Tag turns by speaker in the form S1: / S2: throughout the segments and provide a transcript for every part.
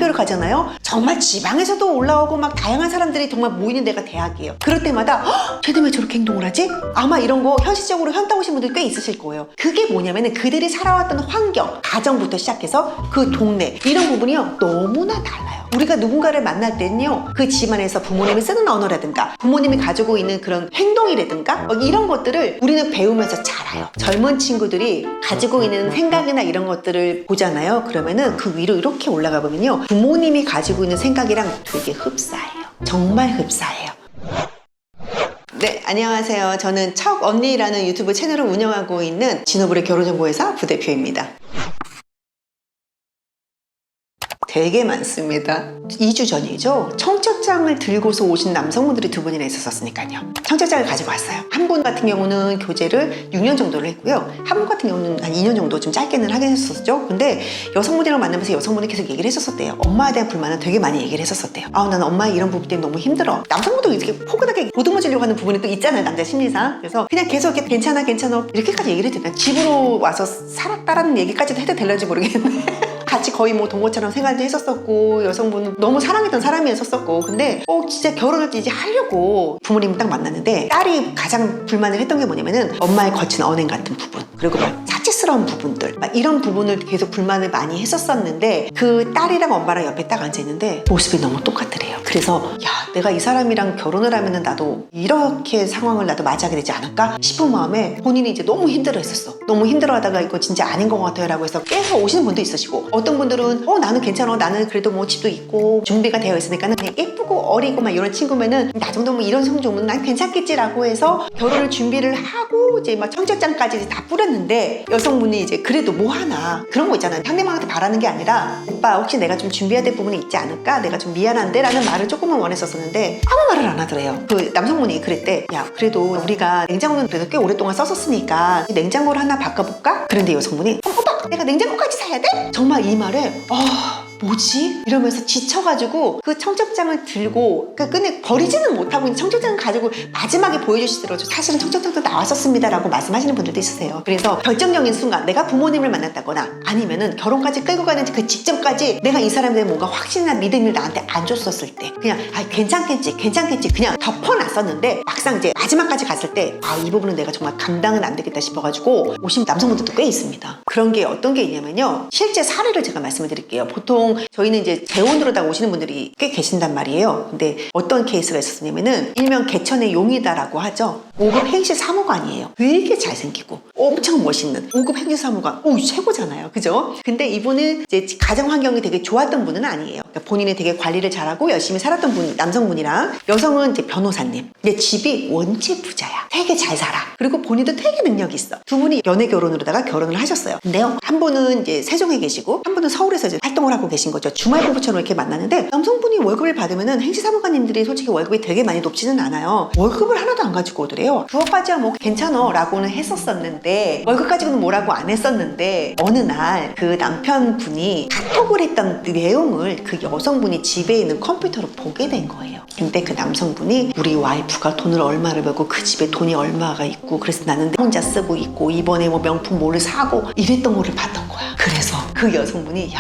S1: 대학교를 가잖아요. 정말 지방에서도 올라오고 막 다양한 사람들이 정말 모이는 데가 대학이에요. 그럴 때마다 쟤들 왜 저렇게 행동을 하지? 아마 이런 거 현실적으로 현타 오신 분들 꽤 있으실 거예요. 그게 뭐냐면은 그들이 살아왔던 환경, 가정부터 시작해서 그 동네, 이런 부분이요 너무나 달라요. 우리가 누군가를 만날 때는요, 그 집안에서 부모님이 쓰는 언어라든가 부모님이 가지고 있는 그런 행동이라든가 이런 것들을 우리는 배우면서 자라요. 젊은 친구들이 가지고 있는 생각이나 이런 것들을 보잖아요. 그러면은 그 위로 이렇게 올라가 보면요, 부모님이 가지고 있는 생각이랑 되게 흡사해요. 정말 흡사해요. 네, 안녕하세요. 저는 척 언니라는 유튜브 채널을 운영하고 있는 진호불의 결혼정보회사 부대표입니다. 되게 많습니다. 2주 전이죠. 청첩장을 들고서 오신 남성분들이 2분이나 있었으니까요. 청첩장을 가지고 왔어요. 한 분 같은 경우는 교제를 6년 정도를 했고요. 한 분 같은 경우는 한 2년 정도 좀 짧게는 하긴 했었죠. 근데 여성분이랑 만나면서 여성분이 계속 얘기를 했었대요. 엄마에 대한 불만은 되게 많이 얘기를 했었대요. 나는 엄마의 이런 부분 때문에 너무 힘들어. 남성분도 이렇게 포근하게 보듬어주려고 하는 부분이 또 있잖아요. 남자 심리상. 그래서 그냥 계속 이렇게 괜찮아 이렇게까지 얘기를 해도 되나? 집으로 와서 살았다라는 얘기까지도 해도 될런지 모르겠는데 같이 거의 뭐 동거처럼 생활도 했었었고, 여성분은 너무 사랑했던 사람이었었고, 근데 진짜 결혼을 이제 하려고 부모님을 딱 만났는데 딸이 가장 불만을 했던 게 뭐냐면은 엄마의 거친 언행 같은 부분, 그리고 막 사치스러운 부분들, 막 이런 부분을 계속 불만을 많이 했었었는데, 그 딸이랑 엄마랑 옆에 딱 앉아있는데 모습이 너무 똑같더래요. 그래서 야, 내가 이 사람이랑 결혼을 하면은 나도 이렇게 상황을 나도 맞이하게 되지 않을까 싶은 마음에 본인이 이제 너무 힘들어했었어. 너무 힘들어하다가 이거 진짜 아닌 것 같아요 라고 해서 깨서 오시는 분도 있으시고, 어떤 분들은 나는 괜찮아, 나는 그래도 뭐 집도 있고 준비가 되어 있으니까 그냥 예쁘고 어리고 막 이런 친구면은 나 정도면 이런 성종은 난 괜찮겠지라고 해서 결혼을 준비를 하고 이제 막 청첩장까지 다 뿌렸는데, 여성분이 이제 그래도 뭐 하나 그런 거 있잖아요. 상대방한테 바라는 게 아니라 오빠 혹시 내가 좀 준비해야 될 부분이 있지 않을까? 내가 좀 미안한데 라는 말을 조금은 원했었었는데 아무 말을 안 하더래요. 그 남성분이 그랬대. 야, 그래도 우리가 냉장고는 그래도 꽤 오랫동안 썼었으니까 냉장고를 하나 바꿔볼까? 그런데 여성분이 오빠 내가 냉장고까지 사야 돼? 정말 이 말에 뭐지? 이러면서 지쳐가지고 그 청첩장을 들고 끝내 버리지는 못하고 청첩장을 가지고 마지막에 보여주시더라고요. 사실은 청첩장도 나왔었습니다 라고 말씀하시는 분들도 있으세요. 그래서 결정적인 순간, 내가 부모님을 만났다거나 아니면은 결혼까지 끌고 가는 그 직전까지 내가 이 사람에 대해 뭔가 확신이나 믿음을 나한테 안 줬었을 때 그냥 괜찮겠지 그냥 덮어놨었는데, 막상 이제 마지막까지 갔을 때 이 부분은 내가 정말 감당은 안 되겠다 싶어가지고 오신 남성분들도 꽤 있습니다. 그런 게 어떤 게 있냐면요, 실제 사례를 제가 말씀을 드릴게요. 보통 저희는 이제 재혼으로다가 오시는 분들이 꽤 계신단 말이에요. 근데 어떤 케이스가 있었냐면은 일명 개천의 용이다라고 하죠. 5급 행시 사무관이에요. 되게 잘생기고 엄청 멋있는 5급 행시 사무관. 최고잖아요. 그죠? 근데 이분은 이제 가정 환경이 되게 좋았던 분은 아니에요. 그러니까 본인이 되게 관리를 잘하고 열심히 살았던 분, 남성분이랑, 여성은 이제 변호사님. 근데 집이 원체 부자야. 되게 잘 살아. 그리고 본인도 되게 능력이 있어. 두 분이 연애 결혼으로다가 결혼을 하셨어요. 근데요, 한 분은 이제 세종에 계시고 한 분은 서울에서 이제 활동을 하고 계신 거죠. 주말 부부처럼 이렇게 만났는데, 남성분이 월급을 받으면은 행시사무관님들이 솔직히 월급이 되게 많이 높지는 않아요. 월급을 하나도 안 가지고 오더래요. 그것까지야 뭐 괜찮아 라고는 했었었는데, 월급 가지고는 뭐라고 안 했었는데, 어느 날 그 남편분이 카톡을 했던 내용을 그 여성분이 집에 있는 컴퓨터로 보게 된 거예요. 근데 그 남성분이 우리 와이프가 돈을 얼마를 벌고 그 집에 돈이 얼마가 있고, 그래서 나는 혼자 쓰고 있고 이번에 뭐 명품 뭐를 사고 이랬던 거를 봤던 거야. 그래서 그 여성분이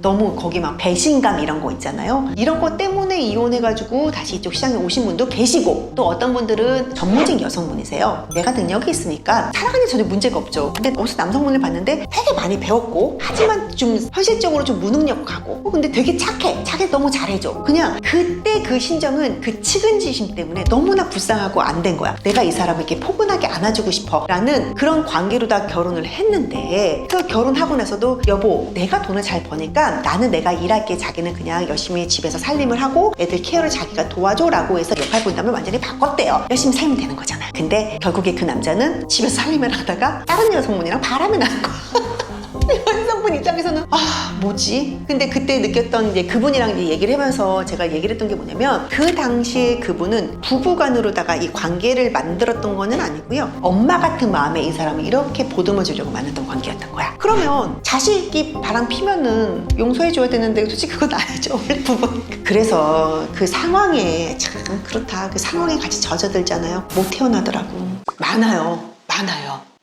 S1: 너무 거기 막 배신감 이런 거 있잖아요. 이런 거 때문에 이혼해가지고 다시 이쪽 시장에 오신 분도 계시고, 또 어떤 분들은 전문직 여성분이세요. 내가 능력이 있으니까 살아가는 전혀 문제가 없죠. 근데 어디서 남성분을 봤는데 되게 많이 배웠고, 하지만 좀 현실적으로 좀 무능력하고, 근데 되게 착해. 자기 너무 잘해줘. 그냥 그때 그 심정은 그 측은지심 때문에 너무나 불쌍하고 안 된 거야. 내가 이 사람을 이렇게 포근하게 안아주고 싶어 라는 그런 관계로 다 결혼을 했는데, 그 결혼하고 나서도 여보 내가 돈을 잘 버니까 나는 내가 일할게, 자기는 그냥 열심히 집에서 살림을 하고 애들 케어를 자기가 도와줘 라고 해서 역할 분담을 완전히 바꿨대요. 열심히 살면 되는 거잖아요. 근데 결국에 그 남자는 집에서 살림을 하다가 다른 여성분이랑 바람이 나는 거야. 여성분 입장에서는 뭐지? 근데 그때 느꼈던 이제 그분이랑 이제 얘기를 하면서 제가 얘기를 했던 게 뭐냐면, 그 당시에 그분은 부부간으로다가 이 관계를 만들었던 거는 아니고요, 엄마 같은 마음에 이 사람을 이렇게 보듬어 주려고 만났던 관계였던 거야. 그러면 자식이 바람 피면은 용서해 줘야 되는데 솔직히 그건 아니죠, 원래 부부니까. 그래서 그 상황에 참 그렇다, 그 상황에 같이 젖어들잖아요. 못 태어나더라고. 많아요.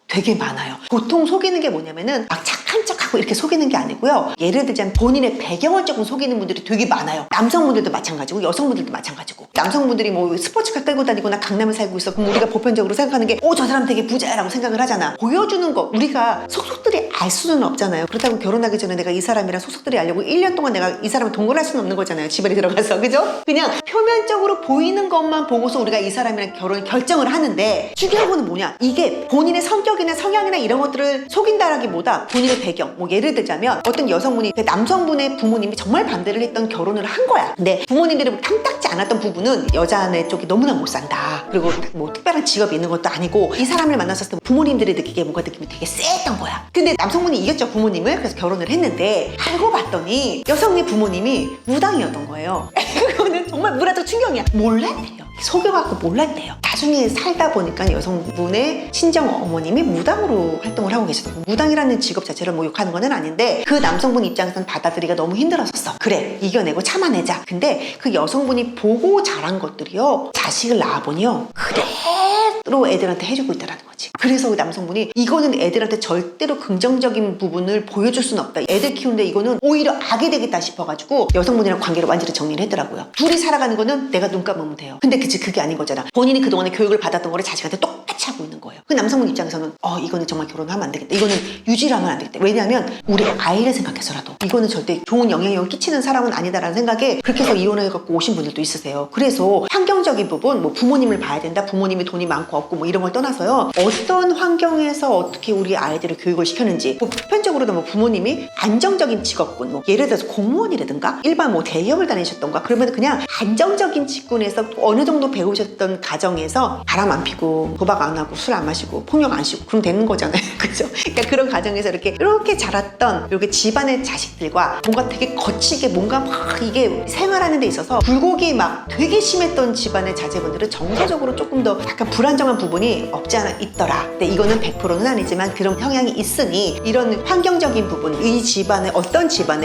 S1: 되게 많아요. 보통 속이는 게 뭐냐면은 막 착한 척하고 자꾸 이렇게 속이는 게 아니고요. 예를 들자면 본인의 배경을 조금 속이는 분들이 되게 많아요. 남성분들도 마찬가지고 여성분들도 마찬가지고. 남성분들이 뭐 스포츠카 끌고 다니거나 강남에 살고 있어. 그럼 우리가 보편적으로 생각하는 게 저 사람 되게 부자라고 생각을 하잖아. 보여주는 거 우리가 속속들이 알 수는 없잖아요. 그렇다고 결혼하기 전에 내가 이 사람이랑 속속들이 알려고 1년 동안 내가 이 사람을 동거할 수는 없는 거잖아요. 집에 들어가서. 그죠? 그냥 표면적으로 보이는 것만 보고서 우리가 이 사람이랑 결혼을 결정을 하는데 중요한 거는 뭐냐? 이게 본인의 성격이나 성향이나 이런 것들을 속인다라기보다 본인의 배경. 뭐 예를 들자면 어떤 여성분이 남성분의 부모님이 정말 반대를 했던 결혼을 한 거야. 근데 부모님들이 탐탁지 않았던 부분은 여자네 쪽이 너무나 못 산다. 그리고 뭐 특별한 직업이 있는 것도 아니고 이 사람을 만났을 때 부모님들이 느끼기에 뭔가 느낌이 되게 쎄했던 거야. 근데 남성분이 이겼죠, 부모님을. 그래서 결혼을 했는데 알고 봤더니 여성의 부모님이 무당이었던 거예요. 그거는 정말 무라적 충격이야. 몰랐대요. 속여갖고 몰랐대요. 나중에 살다 보니까 여성분의 친정 어머님이 무당으로 활동을 하고 계시더라고요. 무당이라는 직업 자체를 뭐 욕하는 건 아닌데 그 남성분 입장에서는 받아들이기가 너무 힘들었었어. 그래, 이겨내고 참아내자. 근데 그 여성분이 보고 자란 것들이요, 자식을 낳아보니요 그대로 애들한테 해주고 있다는 거지. 그래서 그 남성분이 이거는 애들한테 절대로 긍정적인 부분을 보여줄 수는 없다. 애들 키우는데 이거는 오히려 악이 되겠다 싶어가지고 여성분이랑 관계를 완전히 정리를 했더라고요. 둘이 살아가는 거는 내가 눈 감으면 돼요. 근데 그게 아닌 거잖아. 본인이 그동안에 교육을 받았던 거를 자식한테 똑같이 하고 있는 거예요. 그 남성분 입장에서는 이거는 정말 결혼하면 안 되겠다. 이거는 유지를 하면 안 되겠다. 왜냐하면 우리 아이를 생각해서라도 이거는 절대 좋은 영향력을 끼치는 사람은 아니다라는 생각에 그렇게 해서 이혼해갖고 오신 분들도 있으세요. 그래서 환경적인 부분, 뭐 부모님을 봐야 된다, 부모님이 돈이 많고 없고 뭐 이런 걸 떠나서요, 어떤 환경에서 어떻게 우리 아이들을 교육을 시켰는지, 뭐 보편적으로도 뭐 부모님이 안정적인 직업군, 뭐 예를 들어서 공무원이라든가 일반 뭐 대기업을 다니셨던가, 그러면 그냥 안정적인 직군에서 어느 정도 배우셨던 가정에서 바람 안 피고 도박 안 하고 술 안 마시고 폭력 안 쉬고 그럼 되는 거잖아요. 그죠? 그러니까 그런 가정에서 이렇게 자랐던 이렇게 집안의 자식들과 뭔가 되게 거치게 뭔가 막 이게 생활하는 데 있어서 굴곡이 막 되게 심했던 집안의 자제분들은 정서적으로 조금 더 약간 불안정한 부분이 없지 않아 있더라. 근데 이거는 100%는 아니지만 그런 성향이 있으니 이런 환경적인 부분, 이 집안에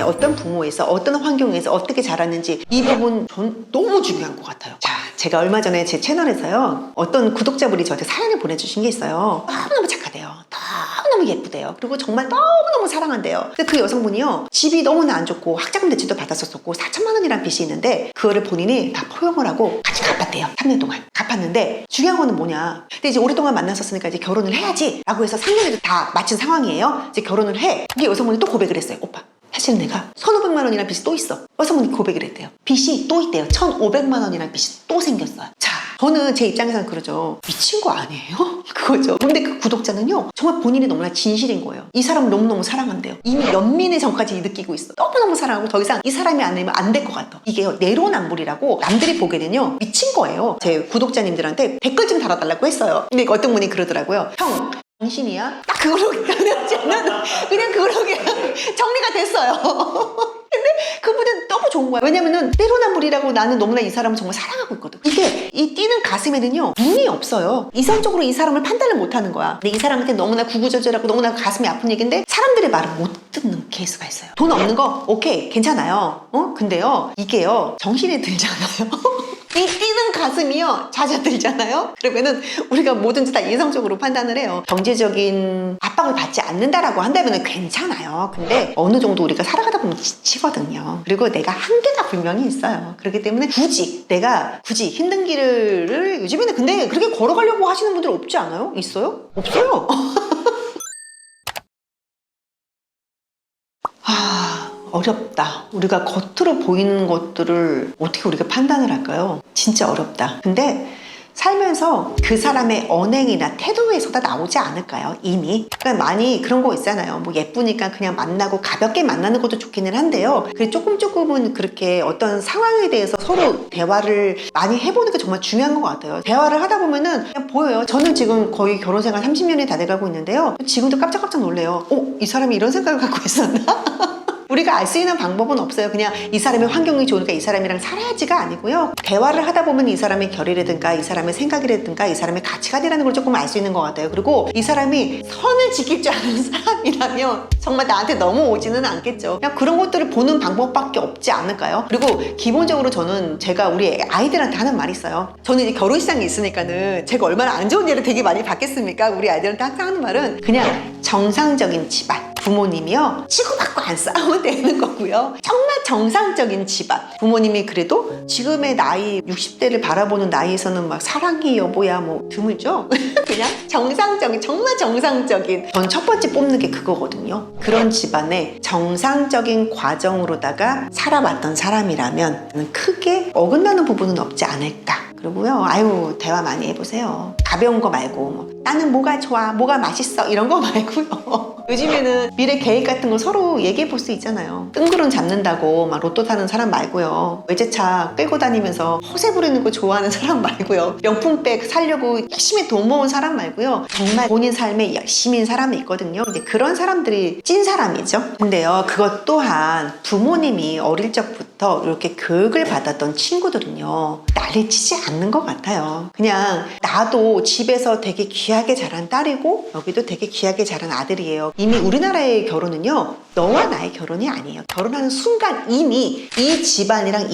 S1: 어떤 부모에서 어떤 환경에서 어떻게 자랐는지 이 부분 전 너무 중요한 것 같아요. 자, 제가 얼마 전에 제 채널에서요 어떤 구독자분이 저한테 사연을 보내주신 게 있어요. 너무너무 착하대요. 너무너무 예쁘대요. 그리고 정말 너무너무 사랑한대요. 근데 그 여성분이요, 집이 너무나 안 좋고 학자금 대출도 받았었고 4천만 원이라는 빚이 있는데 그거를 본인이 다 포용을 하고 같이 갚았대요. 3년 동안 갚았는데 중요한 거는 뭐냐, 근데 이제 오랫동안 만났었으니까 이제 결혼을 해야지 라고 해서 3년에도 다 마친 상황이에요. 이제 결혼을 해. 그게 여성분이 또 고백을 했어요. 오빠, 사실 내가 1,500만 원이라는 빚이 또 있어. 여성분이 고백을 했대요. 빚이 또 있대요. 1,500만 원이라는 빚이 또 생겼어요. 자, 저는 제 입장에서는 그러죠. 미친 거 아니에요? 그거죠. 근데 그 구독자는요, 정말 본인이 너무나 진실인 거예요. 이 사람을 너무너무 사랑한대요. 이미 연민의 정까지 느끼고 있어. 너무너무 사랑하고 더 이상 이 사람이 아니면 안 될 것 같아. 이게요, 내로남불이라고 남들이 보기에는요 미친 거예요. 제 구독자님들한테 댓글 좀 달아달라고 했어요. 근데 어떤 분이 그러더라고요. 형, 당신이야? 딱 그걸로 그냥 그걸로 정리가 됐어요. 근데 그분은 너무 좋은 거야. 왜냐면은 내로남불이라고 나는 너무나 이 사람을 정말 사랑하고 있거든. 이게 이 뛰는 가슴에는요 눈이 없어요. 이성적으로 이 사람을 판단을 못하는 거야. 근데 이 사람한테 너무나 구구절절하고 너무나 가슴이 아픈 얘기인데 사람들의 말을 못 듣는 케이스가 있어요. 돈 없는 거 오케이 괜찮아요. 근데요 이게요 정신이 들잖아요. 이 뛰는 가슴이요 잦아들잖아요. 그러면은 우리가 뭐든지 다 이성적으로 판단을 해요. 경제적인 압박을 받지 않는다라고 한다면 괜찮아요. 근데 어느 정도 우리가 살아가다 보면 지치거든요. 그리고 내가 한계가 분명히 있어요. 그렇기 때문에 내가 굳이 힘든 길을 요즘에는 근데 그렇게 걸어가려고 하시는 분들 없지 않아요? 있어요? 없어요. 어렵다. 우리가 겉으로 보이는 것들을 어떻게 우리가 판단을 할까요? 진짜 어렵다. 근데 살면서 그 사람의 언행이나 태도에서 다 나오지 않을까요? 이미. 그러니까 많이 그런 거 있잖아요. 뭐 예쁘니까 그냥 만나고 가볍게 만나는 것도 좋기는 한데요. 조금은 그렇게 어떤 상황에 대해서 서로 대화를 많이 해보는 게 정말 중요한 것 같아요. 대화를 하다 보면은 그냥 보여요. 저는 지금 거의 결혼 생활 30년이 다 돼가고 있는데요. 지금도 깜짝깜짝 놀래요. 이 사람이 이런 생각을 갖고 있었나? 우리가 알 수 있는 방법은 없어요. 그냥 이 사람의 환경이 좋으니까 이 사람이랑 살아야지가 아니고요. 대화를 하다 보면 이 사람의 결이라든가 이 사람의 생각이라든가 이 사람의 가치관이라는 걸 조금 알 수 있는 것 같아요. 그리고 이 사람이 선을 지킬 줄 아는 사람이라면 정말 나한테 넘어오지는 않겠죠. 그냥 그런 것들을 보는 방법밖에 없지 않을까요? 그리고 기본적으로 제가 우리 아이들한테 하는 말이 있어요. 저는 이제 결혼시장에 있으니까는 제가 얼마나 안 좋은 예를 되게 많이 받겠습니까? 우리 아이들한테 항상 하는 말은 그냥 정상적인 집안, 부모님이요 치고받고 안 싸우면 되는 거고요. 정말 정상적인 집안. 부모님이 그래도 지금의 나이 60대를 바라보는 나이에서는 막 사랑해 여보야 뭐 드물죠. 그냥 정상적인, 정말 정상적인, 전 첫 번째 뽑는 게 그거거든요. 그런 집안의 정상적인 과정으로다가 살아왔던 사람이라면 크게 어긋나는 부분은 없지 않을까. 그리고요, 아유, 대화 많이 해보세요. 가벼운 거 말고, 뭐, 나는 뭐가 좋아, 뭐가 맛있어, 이런 거 말고요. 요즘에는 미래 계획 같은 거 서로 얘기해 볼 수 있잖아요. 뜬구름 잡는다고 막 로또 타는 사람 말고요. 외제차 끌고 다니면서 허세 부리는 거 좋아하는 사람 말고요. 명품백 사려고 열심히 돈 모은 사람 말고요. 정말 본인 삶에 열심인 사람이 있거든요. 근데 그런 사람들이 찐 사람이죠. 근데요, 그것 또한 부모님이 어릴 적부터 이렇게 교육을 받았던 친구들은요, 난리 치지 않는 것 같아요. 그냥 나도 집에서 되게 귀하게 자란 딸이고 여기도 되게 귀하게 자란 아들이에요. 이미 우리나라의 결혼은요, 너와 나의 결혼이 아니에요. 결혼하는 순간 이미 이 집안이랑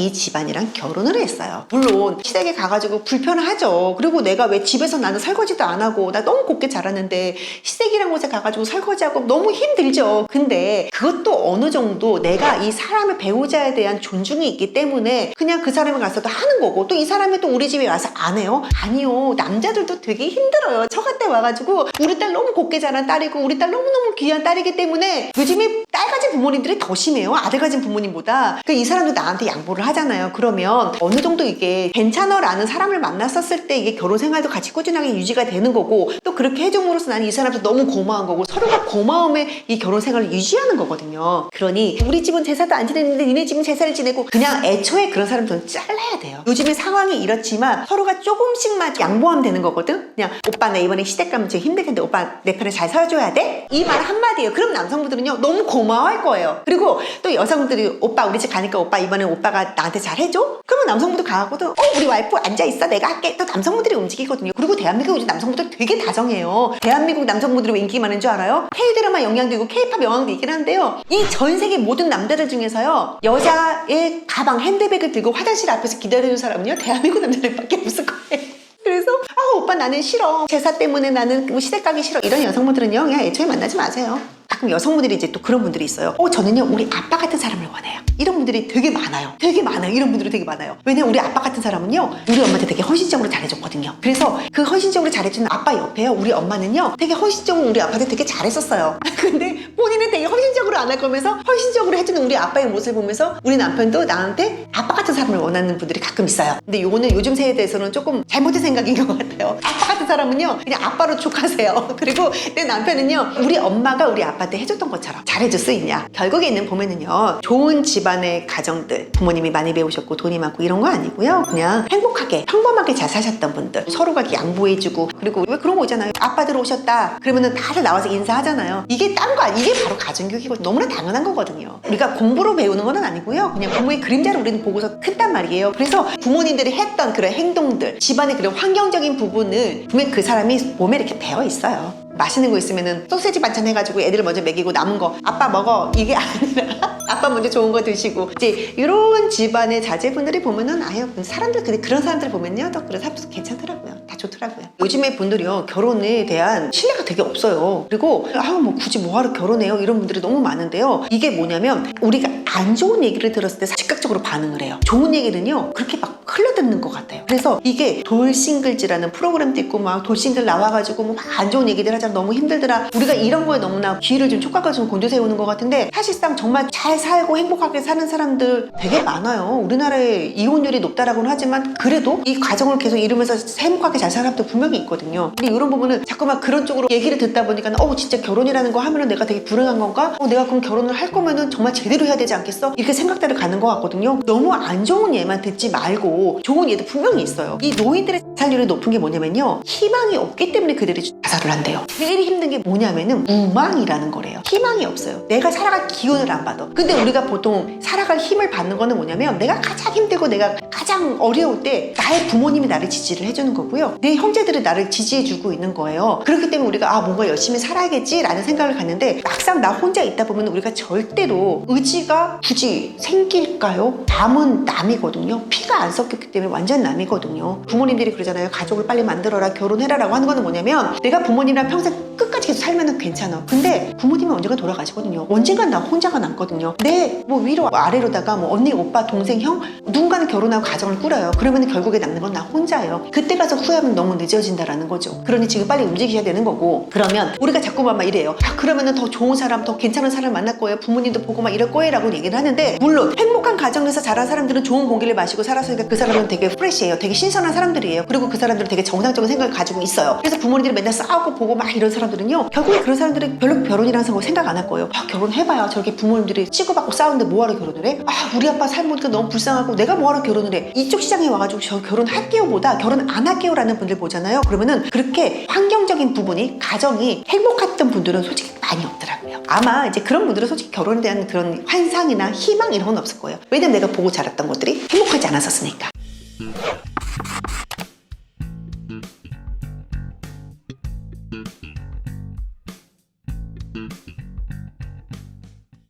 S1: 결혼을 했어요. 물론 시댁에 가가지고 불편하죠. 그리고 내가 왜 집에서 나는 설거지도 안 하고 나 너무 곱게 자랐는데 시댁이란 곳에 가가지고 설거지하고 너무 힘들죠. 근데 그것도 어느 정도 내가 이 사람의 배우자에 대한 존중이 있기 때문에 그냥 그 사람이 가서도 하는 거고, 또 이 사람이 또 우리 집에 와서 안 해요? 아니요. 남자들도 되게 힘들어요. 저 같아 와가지고 우리 딸 너무 곱게 자란 딸이고 우리 딸 너무너무 귀한 딸이기 때문에 요즘에 딸 가진 부모님들이 더 심해요. 아들 가진 부모님보다. 이 사람도 나한테 양보를 하잖아요. 그러면 어느 정도 이게 괜찮아라는 사람을 만났었을 때 이게 결혼 생활도 같이 꾸준하게 유지가 되는 거고, 또 그렇게 해줌으로써 나는 이 사람도 너무 고마운 거고, 서로가 고마움에 이 결혼 생활을 유지하는 거거든요. 그러니 우리 집은 제사도 안 지냈는데 니네 집은 제사를 지내고, 그냥 애초에 그런 사람들은 잘라야 돼요. 요즘에 상황이 이렇지만 서로가 조금씩만 양보하면 되는 거거든. 그냥 오빠 나 이번에 시댁 가면 되게 힘들 텐데 오빠 내 편에 잘 서줘야 돼? 이 말 한마디예요. 그럼 남성분들은요 너무 고마워할 거예요. 그리고 또 여성분들이 오빠 우리 집 가니까 오빠 이번에 오빠가 나한테 잘 해줘? 그러면 남성분들 가고도 우리 와이프 앉아있어 내가 할게. 또 남성분들이 움직이거든요. 그리고 대한민국 요즘 남성분들 되게 다정해요. 대한민국 남성분들이 왜 인기 많은 줄 알아요? K-드라마 영향도 있고 K-팝 영향도 있긴 한데요, 이 전 세계 모든 남자들 중에서요, 여자의 가방 핸드백을 들고 화장실 앞에서 기다리는 사람은요 대한민국 남자들밖에 없을 거예요. 그래서 오빠 나는 싫어, 제사 때문에 나는 뭐 시댁 가기 싫어, 이런 여성분들은요 그냥 애초에 만나지 마세요. 가끔 여성분들이 이제 또 그런 분들이 있어요. 저는요 우리 아빠 같은 사람을 원해요. 이런 분들이 되게 많아요. 되게 많아요. 이런 분들이 되게 많아요. 왜냐면 우리 아빠 같은 사람은요 우리 엄마한테 되게 헌신적으로 잘해줬거든요. 그래서 그 헌신적으로 잘해주는 아빠 옆에요 우리 엄마는요 되게 헌신적으로 우리 아빠한테 되게 잘했었어요. 근데 본인은 되게 헌신적으로 안 할 거면서 헌신적으로 해주는 우리 아빠의 모습을 보면서 우리 남편도 나한테 아빠 같은 사람을 원하는 분들이 가끔 있어요. 근데 요거는 요즘 세대에서는 조금 잘못된 생각인 것 같아요. 아빠 같은 사람은요 그냥 아빠로 촉하세요. 그리고 내 남편은요 우리 엄마가 우리 아빠한테 해줬던 것처럼 잘해줄 수 있냐. 결국에는 보면은요 좋은 집안의 가정들, 부모님이 많이 배우셨고 돈이 많고 이런 거 아니고요, 그냥 행복하게 평범하게 잘 사셨던 분들, 서로가 양보해주고. 그리고 왜 그런 거 있잖아요. 아빠들 오셨다 그러면은 다들 나와서 인사하잖아요. 이게 딴 거 아니에요. 이게 바로 가정교육이고 너무나 당연한 거거든요. 우리가 공부로 배우는 건 아니고요, 그냥 부모의 그림자를 우리는 보고서 큰단 말이에요. 그래서 부모님들이 했던 그런 행동들, 집안의 그런 환경적인 부분을 분명히 그 사람이 몸에 이렇게 배어 있어요. 맛있는 거 있으면은 소세지 반찬 해가지고 애들 먼저 먹이고 남은 거 아빠 먹어, 이게 아니라 아빠 먼저 좋은 거 드시고, 이제 이런 집안의 자제분들이 보면은 아유 사람들, 근데 그런 사람들 보면요 또 그런 사람들 괜찮더라고요. 다 좋더라고요. 요즘에 분들이요 결혼에 대한 신뢰가 되게 없어요. 그리고 뭐 굳이 뭐하러 결혼해요 이런 분들이 너무 많은데요, 이게 뭐냐면 우리가 안 좋은 얘기를 들었을 때 즉각적으로 반응을 해요. 좋은 얘기는요 그렇게 막 흘러듣는 것 같아요. 그래서 이게 돌싱글즈라는 프로그램도 있고 막 돌싱글 나와가지고 뭐 막 안 좋은 얘기들 하자, 너무 힘들더라, 우리가 이런 거에 너무나 귀를 좀 촉각을 곤두세우는 것 같은데, 사실상 정말 잘 살고 행복하게 사는 사람들 되게 많아요. 우리나라의 이혼율이 높다라고는 하지만 그래도 이 가정을 계속 이루면서 행복하게 잘 사는 사람도 분명히 있거든요. 근데 이런 부분은 자꾸만 그런 쪽으로 얘기를 듣다 보니까 진짜 결혼이라는 거 하면은 내가 되게 불행한 건가? 내가 그럼 결혼을 할 거면은 정말 제대로 해야 되지 않겠어? 이렇게 생각대로 가는 것 같거든요. 너무 안 좋은 예만 듣지 말고 좋은 예도 분명히 있어요. 이 노인들의 자살률이 높은 게 뭐냐면요, 희망이 없기 때문에 그들이 자살을 한대요. 제일 힘든 게 뭐냐면은 무망이라는 거래요. 희망이 없어요. 내가 살아갈 기운을 안 받아. 근데 우리가 보통 살아갈 힘을 받는 거는 뭐냐면, 내가 가장 힘들고 내가 가장 어려울 때 나의 부모님이 나를 지지를 해주는 거고요, 내 형제들이 나를 지지해주고 있는 거예요. 그렇기 때문에 우리가 뭔가 열심히 살아야겠지라는 생각을 갖는데, 막상 나 혼자 있다 보면 우리가 절대로 의지가 굳이 생길까요? 남은 남이거든요. 피가 안 섞였기 때문에 완전 남이거든요. 부모님들이 그러잖아요. 가족을 빨리 만들어라, 결혼해라 라고 하는 거는 뭐냐면, 내가 부모님이랑 평생 끝까지 살면 괜찮아. 근데 부모님은 언젠가 돌아가시거든요. 언젠간 나 혼자가 남거든요. 내 뭐 위로 아래로다가 뭐 언니, 오빠, 동생, 형 누군가는 결혼하고 가정을 꾸려요. 그러면 결국에 남는 건 나 혼자예요. 그때 가서 후회하면 너무 늦어진다라는 거죠. 그러니 지금 빨리 움직이셔야 되는 거고, 그러면 우리가 자꾸만 막 이래요. 그러면은 더 좋은 사람, 더 괜찮은 사람 만날 거예요. 부모님도 보고 막 이럴 거예요 라고 얘기를 하는데, 물론 행복한 가정에서 자란 사람들은 좋은 공기를 마시고 살았으니까 그 사람은 되게 프레시해요. 되게 신선한 사람들이에요. 그리고 그 사람들은 되게 정상적인 생각을 가지고 있어요. 그래서 부모님들이 맨날 싸우고 보고 막 이런 사람들은요, 결국에 그런 사람들은 별로 결혼이라는 생각 안 할 거예요. 결혼해봐야 저렇게 부모님들이 치고받고 싸우는데 뭐하러 결혼을 해? 우리 아빠 삶 보니까 너무 불쌍하고 내가 뭐하러 결혼을 해? 이쪽 시장에 와가지고 저 결혼할게요 보다 결혼 안 할게요 라는 분들 보잖아요. 그러면은 그렇게 환경적인 부분이, 가정이 행복했던 분들은 솔직히 많이 없더라고요. 아마 이제 그런 분들은 솔직히 결혼에 대한 그런 환상이나 희망 이런 건 없을 거예요. 왜냐면 내가 보고 자랐던 것들이 행복하지 않았었으니까.